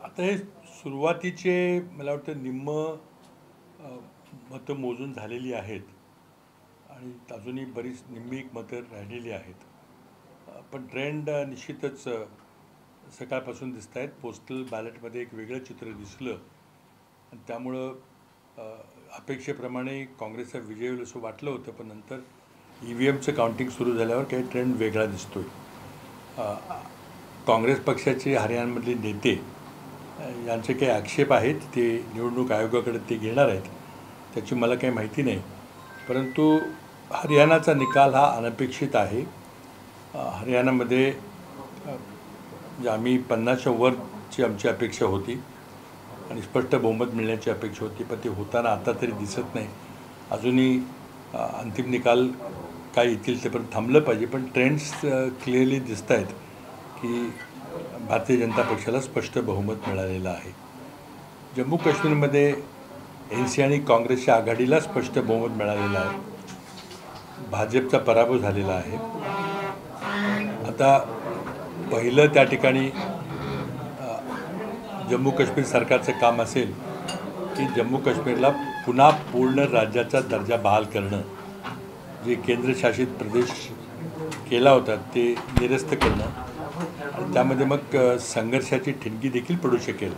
आता हे सुरुवातीचे मला वाटतं मतं मोजून झालेली आहेत आणि अजूनही बरीच निम्मी मतं राहिलेली आहेत. पण ट्रेंड निश्चितच सकाळपासून दिसत आहेत. पोस्टल बॅलेटमध्ये एक वेगळं चित्र दिसलं आणि त्यामुळं अपेक्षेप्रमाणे काँग्रेसचा विजय होईल असं वाटलं होतं. पण नंतर EVMचं काउंटिंग सुरू झाल्यावर काही ट्रेंड वेगळा दिसतोय. काँग्रेस पक्षाचे हरियाणामधले नेते यांचे काही आक्षेप आहेत, ते निवडणूक आयोगाकडे ते घेणार आहेत. त्याची मला काही माहिती नाही, परंतु हरियाणाचा निकाल हा अनपेक्षित आहे. हरियाणामध्ये म्हणजे आम्ही 50च्या वरची आमची अपेक्षा होती आणि स्पष्ट बहुमत मिळण्याची अपेक्षा होती, पण ते होताना आता तरी दिसत नाही. अजूनही अंतिम निकाल काय येतील ते पण थांबलं पाहिजे. पण ट्रेंड्स क्लिअरली दिसत आहेत की भारतीय जनता पक्षाला स्पष्ट बहुमत मिळालेलं आहे. जम्मू काश्मीरमध्ये NC आणि काँग्रेसच्या आघाडीला स्पष्ट बहुमत मिळालेलं आहे. भाजपचा पराभव झालेला आहे. आता पहिलं त्या ठिकाणी जम्मू काश्मीर सरकारचं काम असेल की जम्मू काश्मीरला पुन्हा पूर्ण राज्याचा दर्जा बहाल करणं, जे केंद्रशासित प्रदेश केला होता ते निरस्त करणं. आणि त्यामध्ये मग संघर्षाची ठिणगी देखील पडू शकेल,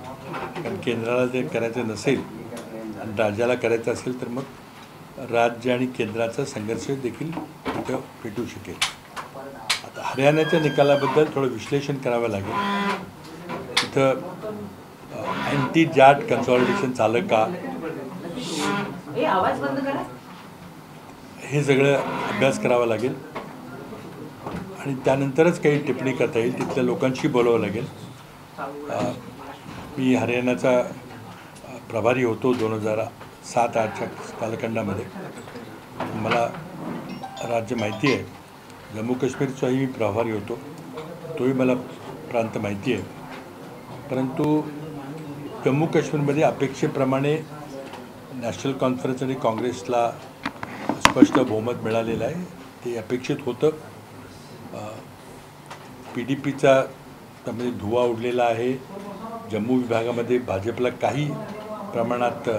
कारण केंद्राला ते करायचं नसेल आणि राज्याला करायचं असेल तर मग राज्य आणि केंद्राचा संघर्ष देखील तिथं पेटू शकेल. आता हरियाणाच्या निकालाबद्दल थोडं विश्लेषण करावं लागेल. तिथं अँटी जाट कन्सॉलिडेशन झालं का हे सगळं अभ्यास करावा लागेल आणि त्यानंतरच काही टिप्पणी करता येईल. तिथल्या लोकांशी बोलावं लागेल. मी हरियाणाचा प्रभारी होतो 2007-08च्या कालखंडामध्ये. मला राज्य माहिती आहे. जम्मू काश्मीरचाही मी प्रभारी होतो, तोही मला प्रांत माहिती आहे. परंतु जम्मू काश्मीरमध्ये अपेक्षेप्रमाणे नॅशनल कॉन्फरन्स आणि काँग्रेसला स्पष्ट बहुमत मिळालेलं आहे. ते अपेक्षित होतं. PDPचा त्यामध्ये धुवा उडलेला आहे. जम्मू विभागामध्ये भाजपला काही प्रमाणात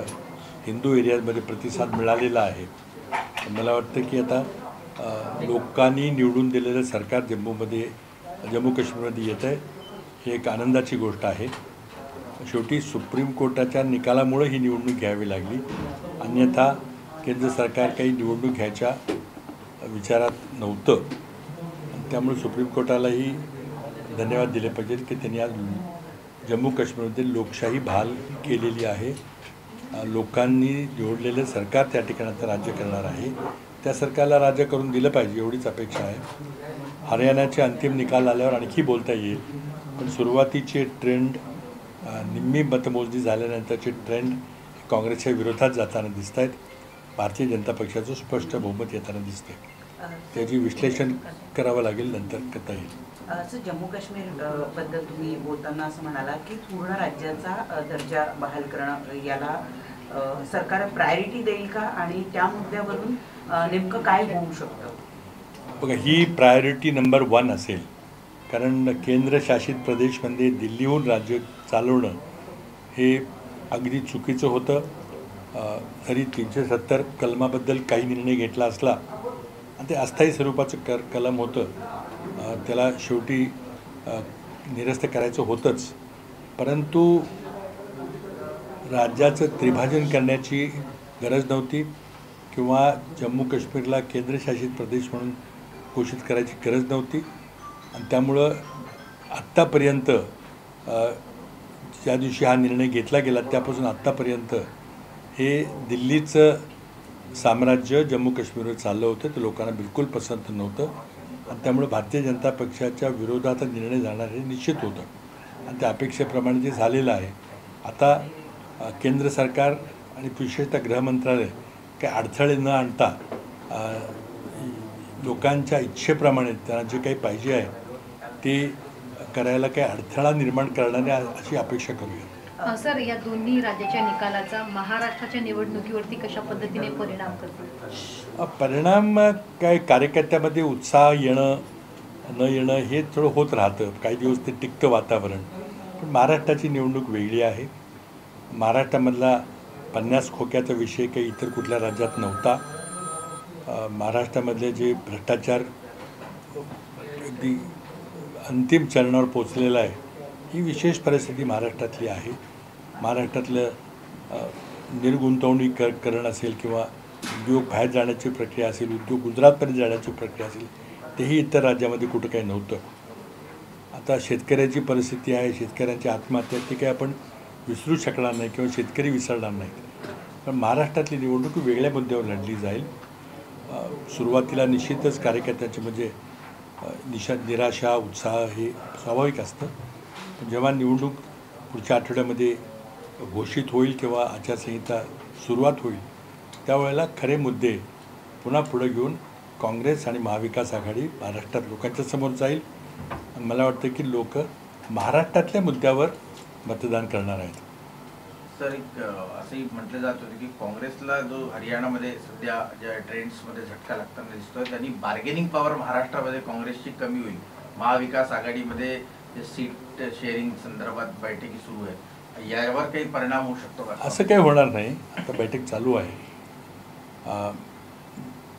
हिंदू एरियामध्ये प्रतिसाद मिळालेला आहे. मला वाटतं की आता लोकांनी निवडून दिलेलं सरकार जम्मू काश्मीरमध्ये येतं आहे, ही एक आनंदाची गोष्ट आहे. शेवटी सुप्रीम कोर्टाच्या निकालामुळे ही निवडणूक घ्यावी लागली. अन्यथा केंद्र सरकार काही निवडणूक घ्यायच्या विचारात नव्हतं. त्यामुळे सुप्रीम कोर्टालाही धन्यवाद दिले पाहिजेत की त्यांनी आज जम्मू काश्मीरमध्ये लोकशाही बहाल केलेली आहे. लोकांनी निवडलेलं सरकार त्या ठिकाणी आता राज्य करणार आहे. त्या सरकारला राज्य करून दिलं पाहिजे, एवढीच अपेक्षा आहे. हरियाणाचे अंतिम निकाल आल्यावर आणखी बोलता येईल, पण सुरुवातीचे ट्रेंड निम्मी मतमोजणी झाल्यानंतरचे ट्रेंड काँग्रेसच्या विरोधात जाताना दिसत आहेत. भारतीय जनता पक्षाचं स्पष्ट बहुमत येताना दिसते. त्याची विश्लेषण करावं लागेल, नंतर करता येईल. जम्मू काश्मीर बद्दल तुम्ही बोलताना असं म्हणाला की पूर्ण राज्याचा दर्जा बहाल करणं याला सरकार प्रायोरिटी देईल का, आणि त्या मुद्द्यावरून नेमकं काय होऊ शकतं? बघा, ही प्रायोरिटी नंबर 1 असेल, कारण केंद्रशासित प्रदेशमध्ये दिल्लीहून राज्य चालवणं हे अगदी चुकीचं होतं. तरी 370 कलमाबद्दल काही निर्णय घेतला असला आणि ते अस्थायी स्वरूपाचं कलम होतं, त्याला शेवटी निरस्त करायचं होतंच. परंतु राज्याचं त्रिभाजन करण्याची गरज नव्हती किंवा जम्मू काश्मीरला केंद्रशासित प्रदेश म्हणून घोषित करायची गरज नव्हती. आणि त्यामुळं आत्तापर्यंत ज्या दिवशी हा निर्णय घेतला गेला त्यापासून आत्तापर्यंत हे दिल्लीचं साम्राज्य जम्मू काश्मीरवर चाललं होतं. ते लोकांना बिलकुल पसंत नव्हतं आणि त्यामुळे भारतीय जनता पक्षाच्या विरोधात निर्णय जाणार हे निश्चित होतं आणि त्या अपेक्षेप्रमाणे जे झालेलं आहे. आता केंद्र सरकार आणि विशेषतः गृह मंत्रालय काही अडथळे न आणता लोकांच्या इच्छेप्रमाणे त्यांना जे काही पाहिजे आहे ते करायला काही अडथळा निर्माण करणारे अशी अपेक्षा करूया. सर, या दोन्ही राज्याच्या निकालाचा महाराष्ट्राच्या निवडणुकीवरती कशा पद्धतीने परिणाम करतो? परिणाम काय, कार्यकर्त्यामध्ये उत्साह येणं न येणं हे थोडं होत राहतं. काही दिवस ते टिकतं वातावरण. पण महाराष्ट्राची निवडणूक वेगळी आहे. महाराष्ट्रामधला 50 खोक्याचा विषय काही इतर कुठल्या राज्यात नव्हता. महाराष्ट्रामधले जे भ्रष्टाचार अगदी अंतिम चरणावर पोचलेला आहे, ही विशेष परिस्थिती महाराष्ट्रातली आहे. महाराष्ट्रातलं निर्गुंतवणुकीकरण असेल किंवा उद्योग बाहेर जाण्याची प्रक्रिया असेल, उद्योग गुजरातपर्यंत जाण्याची प्रक्रिया असेल, तेही इतर राज्यामध्ये कुठं काही नव्हतं. आता शेतकऱ्याची परिस्थिती आहे, शेतकऱ्यांची आत्महत्या, ती काही आपण विसरू शकणार नाही किंवा शेतकरी विसरणार नाही. पण महाराष्ट्रातली निवडणूक वेगळ्या मुद्द्यावर लढली जाईल. सुरुवातीला निश्चितच कार्यकर्त्यांचे म्हणजे निराशा, उत्साह हे स्वाभाविक असतं. पण जेव्हा निवडणूक पुढच्या आठवड्यामध्ये घोषित होईल किंवा आचारसंहिता सुरुवात होईल, त्यावेळेला खरे मुद्दे पुन्हा पुढे घेऊन काँग्रेस आणि महाविकास आघाडी महाराष्ट्रात लोकांच्या समोर जाईल. मला वाटतं की लोक महाराष्ट्रातल्या मुद्द्यावर मतदान करणार आहेत. सर, एक असंही म्हटलं जात होतं की काँग्रेसला जो हरियाणामध्ये सध्या ज्या ट्रेंड्समध्ये झटका लागताना दिसतोय, त्यांनी बार्गेनिंग पॉवर महाराष्ट्रामध्ये काँग्रेसची कमी होईल. महाविकास आघाडीमध्ये जे सीट शेअरिंग संदर्भात बैठकी सुरू आहे, यावर काही परिणाम होऊ शकतो का? असं काही होणार नाही. आता बैठक चालू आहे.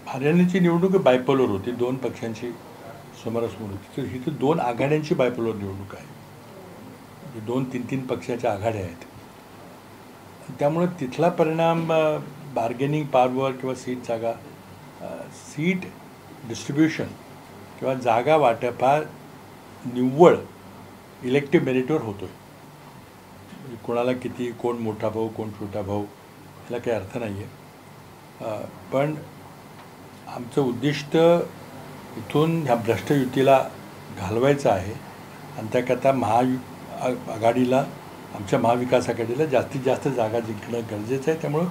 हरियाणाची निवडणूक बायपोलर होती, 2 पक्षांची समोरासमोर होती. तर ही तर 2 आघाड्यांची बायपोलर निवडणूक आहे. 2-3 पक्षाच्या आघाड्या आहेत. त्यामुळे तिथला परिणाम बार्गेनिंग पॉवर किंवा सीट डिस्ट्रीब्युशन किंवा जागा वाटप हा निव्वळ इलेक्टिव्ह मेरिटवर होतो आहे. कोणाला किती, कोण मोठा भाऊ, कोण छोटा भाऊ, याला काही अर्थ नाही आहे. पण आमचं उद्दिष्ट इथून ह्या भ्रष्ट युतीला घालवायचं आहे आणि त्याकरता आघाडीला, आमच्या महाविकास आघाडीला जास्तीत जास्त जागा जिंकणं गरजेचं आहे. त्यामुळं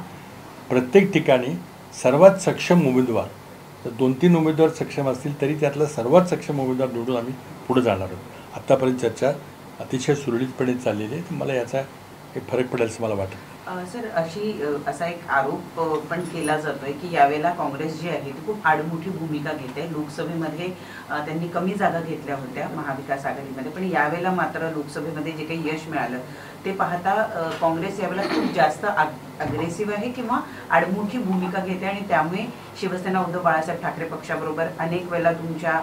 प्रत्येक ठिकाणी सर्वात सक्षम उमेदवार, तर 2-3 उमेदवार सक्षम असतील तरी त्यातला सर्वात सक्षम उमेदवार निवडून आम्ही पुढे जाणार आहोत. आत्तापर्यंत चर्चा अतिशय सुरळीतपणे चाललेली आहे. तर मला याचा एक फरक पडेल असं मला वाटतं. सर, असा एक आरोप पण केला जातोय की यावेळेला काँग्रेस जी आहे ती खूप आडमुठी भूमिका घेते. लोकसभेमध्ये त्यांनी कमी जागा घेतल्या होत्या महाविकास आघाडीमध्ये, पण यावेळेला मात्र लोकसभेमध्ये जे काही यश मिळालं ते पाहता काँग्रेस यावेळेला खूप जास्त अग्रेसिव्ह आहे किंवा आडमुठी भूमिका घेते आणि त्यामुळे शिवसेना उद्धव बाळासाहेब ठाकरे पक्षाबरोबर अनेक वेळेला तुमच्या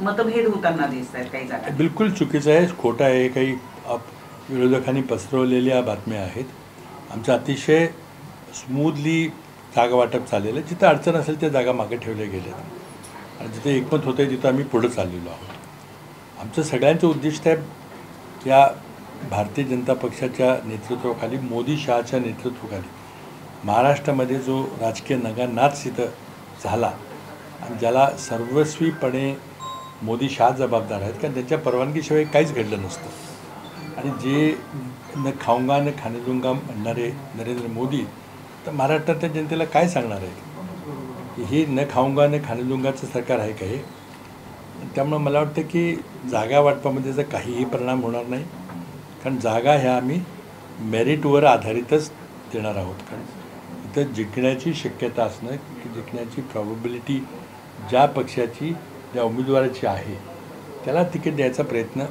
मतभेद होताना दिसत आहेत काही जागा. बिलकुल चुकीचं आहे, खोटं आहे. काही विरोधकांनी पसरवलेल्या बातम्या आहेत. आमचं अतिशय स्मूथली जागा वाटप चाललेलं आहे. जिथं अडचण असेल त्या जागा मागे ठेवल्या गेल्यात आणि जिथे एकमत होतं आहे तिथं आम्ही पुढं चाललेलो आहोत. आमचं सगळ्यांचं उद्दिष्ट आहे या भारतीय जनता पक्षाच्या नेतृत्वाखाली, मोदी शहाच्या नेतृत्वाखाली महाराष्ट्रामध्ये जो राजकीय नगानाच इथं झाला आणि ज्याला सर्वस्वीपणे मोदी शहा जबाबदार आहेत, कारण त्यांच्या परवानगीशिवाय काहीच घडलं नसतं. आणि जे न खाऊंगा न खाने दूंगा म्हणणारे नरेंद्र मोदी तर महाराष्ट्रातल्या जनतेला काय सांगणार आहे? हे न खाऊंगा न खाने दूंगाचं सरकार आहे का हे? त्यामुळं मला वाटतं की जागा वाटपामध्ये जर काहीही परिणाम होणार नाही, कारण जागा ह्या आम्ही मेरिटवर आधारितच देणार आहोत. कारण इथं जिंकण्याची शक्यता असणं की जिंकण्याची प्रॉबॅबिलिटी ज्या पक्षाची, ज्या उमेदवाराची आहे त्याला तिकीट द्यायचा प्रयत्न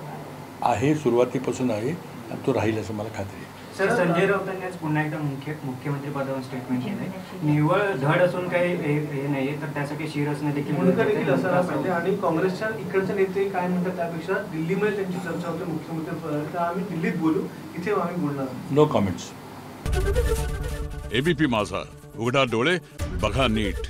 आहे, सुरुवातीपासून आहे आणि तो राहील असं मला खात्री आहे. सर, संजय राऊतांनी आज पुन्हा एकदा मुख्यमंत्री पदावर स्टेटमेंट केलंय. निव्वळ धड असून काही हे नाहीये, तर त्यासाठी शिरसने देखील असं आणि काँग्रेसच्या इकडचे नेते काय म्हणतात त्यापेक्षा दिल्लीमध्ये त्यांची चर्चा होते मुख्यमंत्री, तर आम्ही दिल्लीत बोलू, इथे आम्ही बोलणार. No comments. एबीपी माझा, उघडा डोळे बघा नीट.